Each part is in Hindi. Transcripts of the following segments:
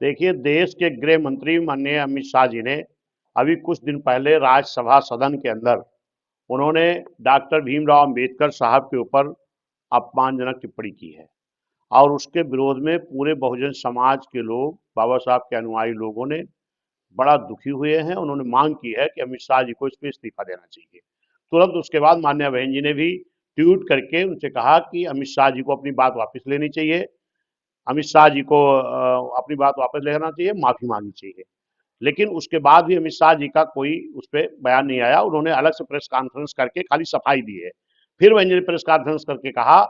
देखिए, देश के गृह मंत्री माननीय अमित शाह जी ने अभी कुछ दिन पहले राज्यसभा सदन के अंदर उन्होंने डॉक्टर भीमराव अंबेडकर साहब के ऊपर अपमानजनक टिप्पणी की है और उसके विरोध में पूरे बहुजन समाज के लोग, बाबा साहब के अनुयायी लोगों ने बड़ा दुखी हुए हैं। उन्होंने मांग की है कि अमित शाह जी को इस पे इस्तीफा देना चाहिए। तुरंत उसके बाद माननीय बहन जी ने भी ट्वीट करके उनसे कहा कि अमित शाह जी को अपनी बात वापस लेनी चाहिए, अमित शाह जी को अपनी बात वापस लेना चाहिए, माफी मांगनी चाहिए। लेकिन उसके बाद भी अमित शाह जी का कोई उस पर बयान नहीं आया। उन्होंने अलग से प्रेस कॉन्फ्रेंस करके खाली सफाई दी है। फिर वह ने प्रेस कॉन्फ्रेंस करके कहा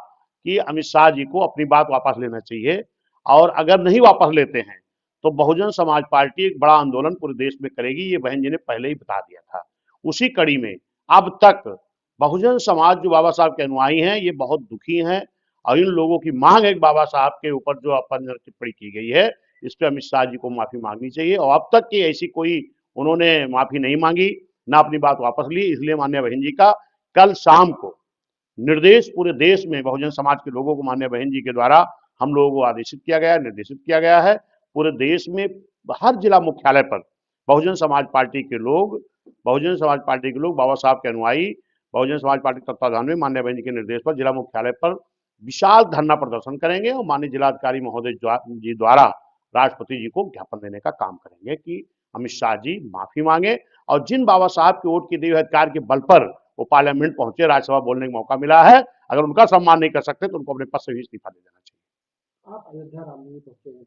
कि अमित शाह जी को अपनी बात वापस लेना चाहिए और अगर नहीं वापस लेते हैं तो बहुजन समाज पार्टी एक बड़ा आंदोलन पूरे देश में करेगी। ये बहन जी ने पहले ही बता दिया था। उसी कड़ी में अब तक बहुजन समाज जो बाबा साहब के अनुयायी हैं ये बहुत दुखी हैं और इन लोगों की मांग है कि बाबा साहब के ऊपर जो अपमान टिप्पणी की गई है इस पे अमित शाह जी को माफी मांगनी चाहिए और अब तक की ऐसी कोई उन्होंने माफी नहीं मांगी, ना अपनी बात वापस ली। इसलिए माननीय बहन जी का कल शाम को निर्देश पूरे देश में बहुजन समाज के लोगों को माननीय बहन जी के द्वारा हम लोगों को आदेशित किया गया है, निर्देशित किया गया है। पूरे देश में हर जिला मुख्यालय पर बहुजन समाज पार्टी के लोग, बहुजन समाज पार्टी के लोग, बाबा साहब के अनुयायी, बहुजन समाज पार्टी के तत्वाधान में माननीय बहन जी के निर्देश पर जिला मुख्यालय पर विशाल धरना प्रदर्शन करेंगे और माननीय जिलाधिकारी महोदय जी द्वारा राष्ट्रपति जी को ज्ञापन देने का काम करेंगे कि अमित शाह जी माफी मांगे और जिन बाबा साहब के वोट के दिए अधिकार के बल पर वो पार्लियामेंट पहुंचे, राज्यसभा बोलने का मौका मिला है, अगर उनका सम्मान नहीं कर सकते तो उनको अपने पद से भी इस्तीफा दे देना चाहिए। आप अयोध्या राम मंदिर पहुंचे हैं,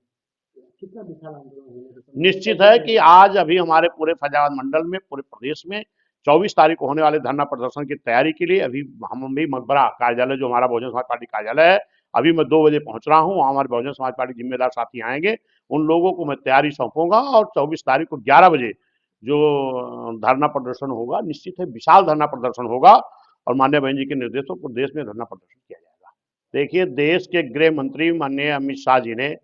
कितना विशाल आंदोलन होने का निश्चित है कि आज अभी हमारे पूरे फैजाबाद मंडल में, पूरे प्रदेश में 24 तारीख को होने वाले धरना प्रदर्शन की तैयारी के लिए अभी हम भी मकबरा कार्यालय जो हमारा बहुजन समाज पार्टी कार्यालय है, अभी मैं 2 बजे पहुंच रहा हूँ। वहाँ हमारे बहुजन समाज पार्टी जिम्मेदार साथी आएंगे, उन लोगों को मैं तैयारी सौंपूंगा और 24 तारीख को 11 बजे जो धरना प्रदर्शन होगा, निश्चित है विशाल धरना प्रदर्शन होगा और माननीय बहन जी के निर्देशों पर देश में धरना प्रदर्शन किया जाएगा। देखिए, देश के गृह मंत्री माननीय अमित शाह जी ने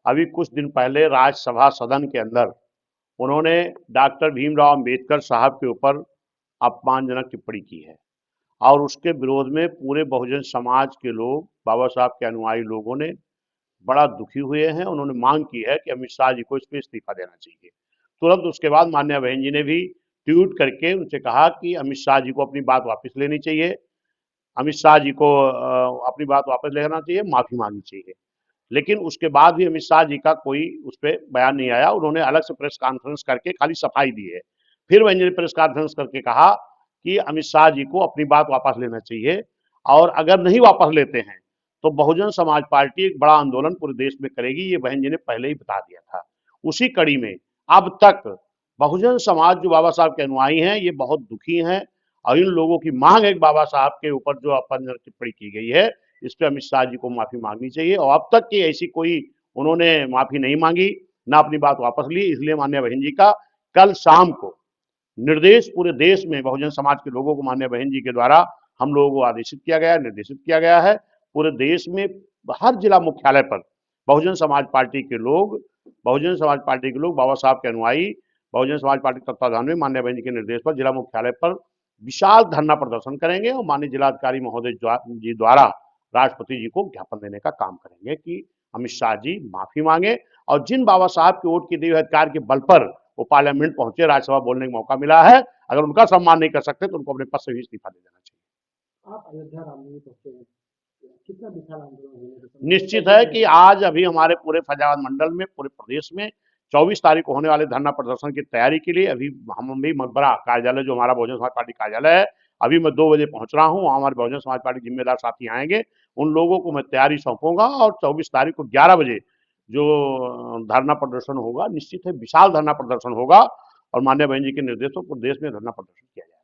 अभी कुछ दिन पहले राज्यसभा सदन के अंदर उन्होंने डॉक्टर भीमराव अंबेडकर साहब के ऊपर अपमानजनक टिप्पणी की है और उसके विरोध में पूरे बहुजन समाज के लोग, बाबा साहब के अनुयायी लोगों ने बड़ा दुखी हुए हैं। उन्होंने मांग की है कि अमित शाह जी को इस पे इस्तीफा देना चाहिए। तुरंत उसके बाद माननीय बहन जी ने भी ट्वीट करके उनसे कहा कि अमित शाह जी को अपनी बात वापस लेनी चाहिए, अमित शाह जी को अपनी बात वापस लेना चाहिए, माफी मांगनी चाहिए। लेकिन उसके बाद भी अमित शाह जी का कोई उस पर बयान नहीं आया। उन्होंने अलग से प्रेस कॉन्फ्रेंस करके खाली सफाई दी है। फिर वह ने प्रेस कॉन्फ्रेंस करके कहा कि अमित शाह जी को अपनी बात वापस लेना चाहिए और अगर नहीं वापस लेते हैं तो बहुजन समाज पार्टी एक बड़ा आंदोलन पूरे देश में करेगी। ये बहन जी ने पहले ही बता दिया था। उसी कड़ी में अब तक बहुजन समाज जो बाबा साहब के अनुयायी हैं ये बहुत दुखी हैं और इन लोगों की मांग है कि बाबा साहब के ऊपर जो अपमान टिप्पणी की गई है इस पे अमित शाह जी को माफी मांगनी चाहिए और अब तक की ऐसी कोई उन्होंने माफी नहीं मांगी, ना अपनी बात वापस ली। इसलिए माननीय बहन जी का कल शाम को निर्देश पूरे देश में बहुजन समाज के लोगों को माननीय बहन जी के द्वारा हम लोगों को आदेशित किया गया है, निर्देशित किया गया है। पूरे देश में हर जिला मुख्यालय पर बहुजन समाज पार्टी के लोग, बहुजन समाज पार्टी के लोग, बाबा साहब के अनुयायी, बहुजन समाज पार्टी के तत्वाधान में माननीय बहन जी के निर्देश पर जिला मुख्यालय पर विशाल धरना प्रदर्शन करेंगे और माननीय जिलाधिकारी महोदय जी द्वारा राष्ट्रपति जी को ज्ञापन देने का काम करेंगे कि अमित शाह जी माफी मांगे और जिन बाबा साहब के वोट के दिए अधिकार के बल पर वो पार्लियामेंट पहुंचे, राज्यसभा बोलने का मौका मिला है, अगर उनका सम्मान नहीं कर सकते तो उनको अपने पद से भी इस्तीफा दे देना चाहिए। आप अयोध्या राम मंदिर पहुंचे हैं, कितना विशाल आंदोलन होने का निश्चित है कि आज अभी हमारे पूरे फैजाबाद मंडल में, पूरे प्रदेश में 24 तारीख को होने वाले धरना प्रदर्शन की तैयारी के लिए अभी हम भी मकबरा कार्यालय जो हमारा बहुजन समाज पार्टी कार्यालय है, अभी मैं 2 बजे पहुंच रहा हूँ। वहाँ हमारे बहुजन समाज पार्टी जिम्मेदार साथी आएंगे, उन लोगों को मैं तैयारी सौंपूंगा और 24 तारीख को 11 बजे जो धरना प्रदर्शन होगा, निश्चित है विशाल धरना प्रदर्शन होगा और माननीय बहन जी के निर्देशों पर देश में धरना प्रदर्शन किया जाएगा।